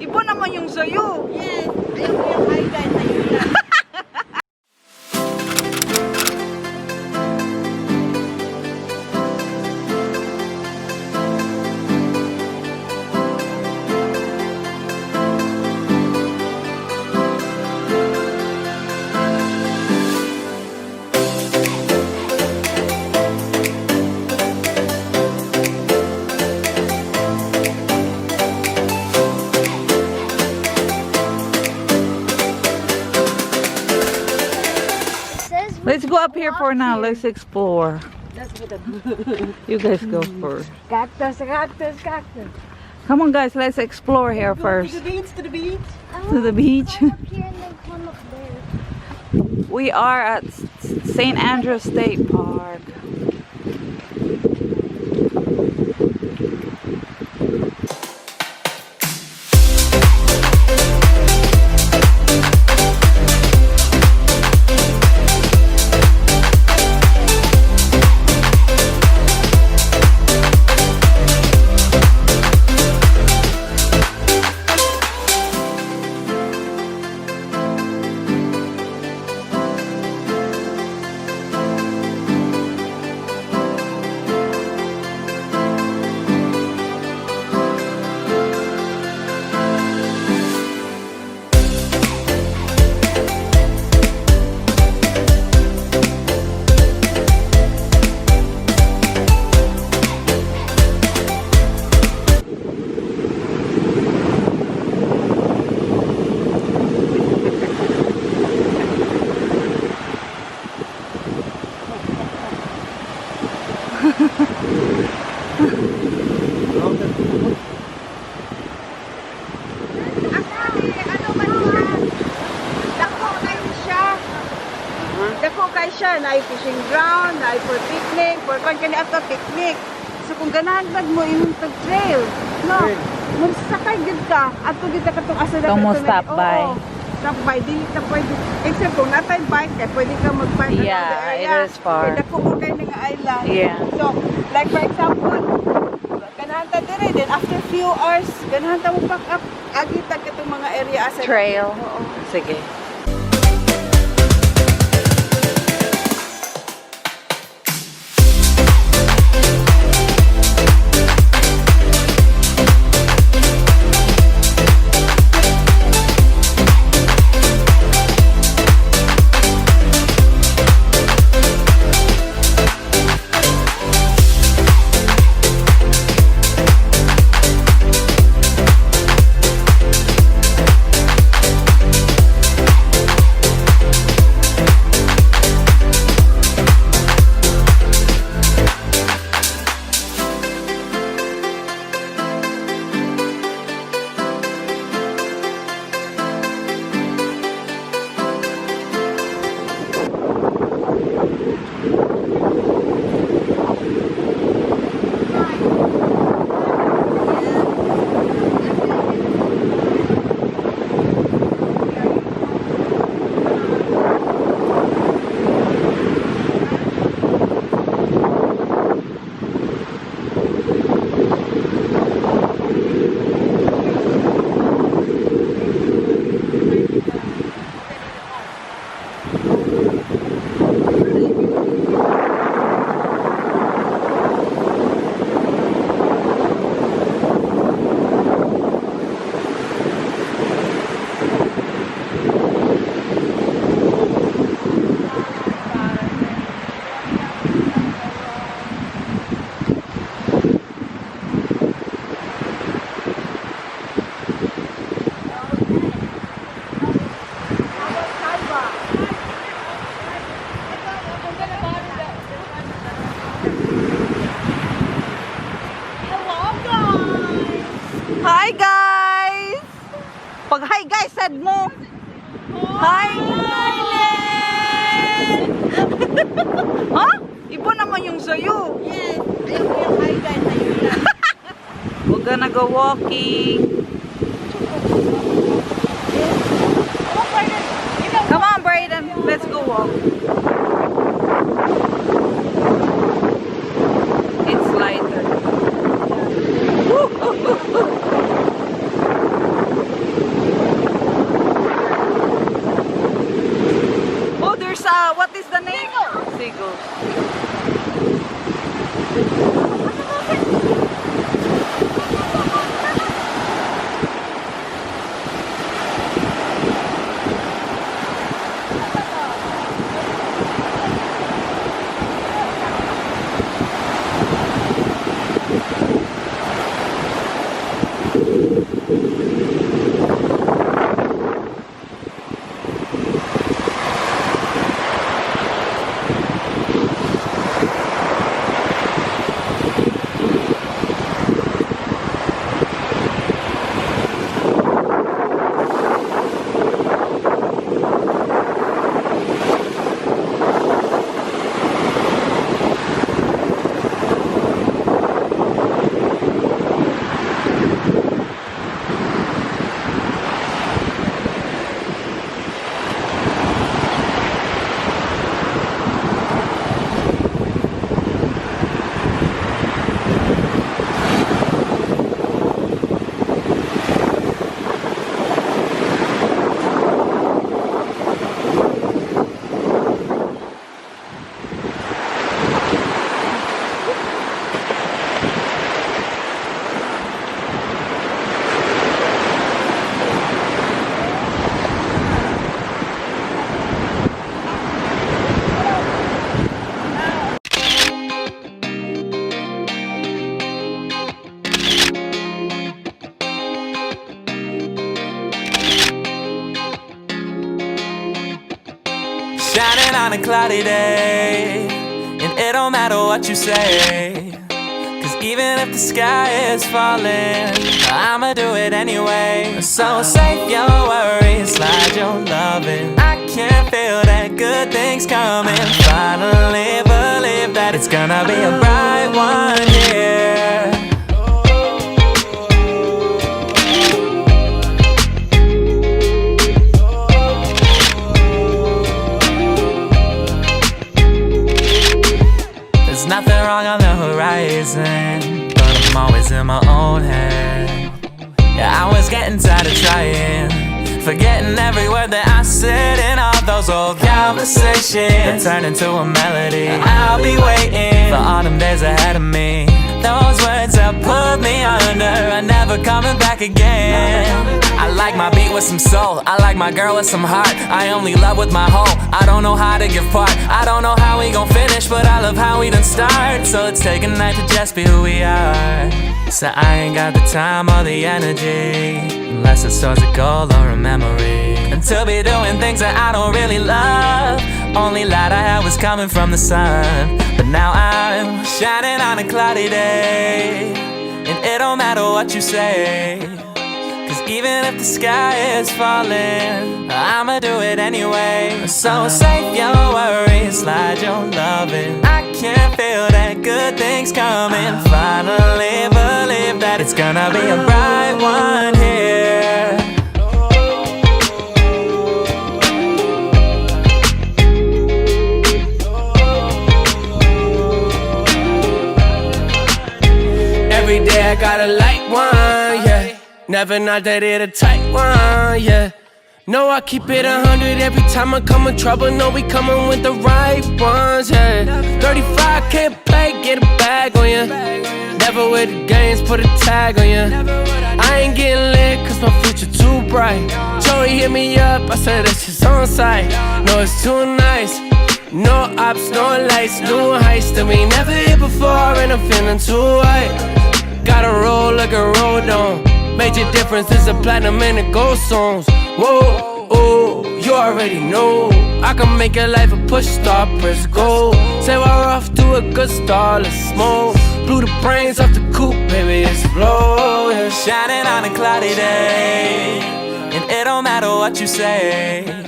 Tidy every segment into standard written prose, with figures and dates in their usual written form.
Iba naman yung sayo. Yes. Ayaw ko yung hi guys. Ayun lang. Let's go up here for now. Let's explore. You guys go first. Cactus, cactus, cactus. Come on, guys. Let's explore here first. To the beach, to the beach. To the beach. Climb up here and then climb up there. We are at St. Andrews State Park. Na fishing ground, na for picnic, for kani ato picnic. So kung ganahan mo imong trail, no. Mun sakay gid ka, ato gid ka katong asa na. Don't stop by. Stop by dili ka pwede. Except kung natay bike, kay pwede ka mag-bike around the Yeah, area. it is far. Dako mo kay nga island. Yeah. So, like for example, ganahan ta dire, then after few hours, ganahan ta mo pack up agitag katong mga area asa. Trail. Oo. Sige. Hi guys! Pag hi guys, said mo. Hi Thailand! Ha? Iba naman yung sayo. Yes. Ayaw ko yung hi guys. Ayun lang. We're gonna go walking. Come on, Brayden. Let's go walk. It's lighter. on a cloudy day, and it don't matter what you say. Cause even if the sky is falling, I'ma do it anyway. So save your worries, slide your loving. I can feel that good things coming. Finally believe that it's gonna be a bright one here. There's nothing wrong on the horizon, but I'm always in my own head. Yeah, I was getting tired of trying, forgetting every word that I said in all those old conversations that turned into a melody. I'll be waiting for autumn days ahead of me. Those words that put me under are never coming back again. I like my beat with some soul, I like my girl with some heart. I only love with my whole, I don't know how to give part. I don't know how we gon' finish, but I love how we done start. So let's take a night to just be who we are. So I ain't got the time or the energy, unless it's towards a goal or a memory. And to be doing things that I don't really love. Only light I had was coming from the sun, but now I'm shining on a cloudy day, and it don't matter what you say. Cause even if the sky is falling, I'ma do it anyway. So save your worries, slide your loving. I can feel that good things coming. Finally believe that it's gonna be a bright one here. Every day I gotta light one, yeah. Never not that it a tight one, yeah. No, I keep it 100 every time I come in trouble. No, we coming with the right ones, yeah. 35 can't play, get a bag on ya. Never with the games, put a tag on ya. I ain't getting lit cause my future too bright. Joey hit me up, I said that shit's on site. No, it's too nice. No ops, no lights, new heights that we never hit before, and I'm feeling too high. Gotta roll like a road on. Major difference is the platinum and the gold songs. Whoa, oh, you already know I can make your life a push start, press go. Say we're off to a good start, let's smoke. Blew the brains off the coupe, baby, explode, yeah. Shining on a cloudy day, and it don't matter what you say.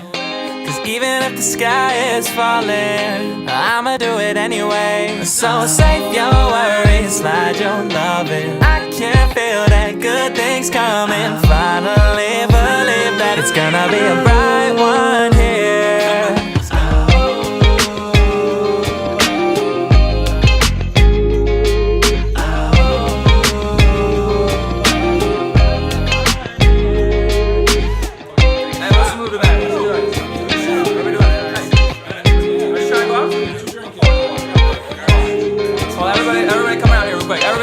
Cause even if the sky is falling, I'ma do it anyway. So save your worries, slide your loving. I can feel that good things coming. Finally believe that it's gonna be a bright one here.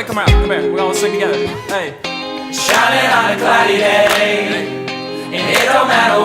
Come here, we all sing together. Hey. Shining on a cloudy day, and it don't matter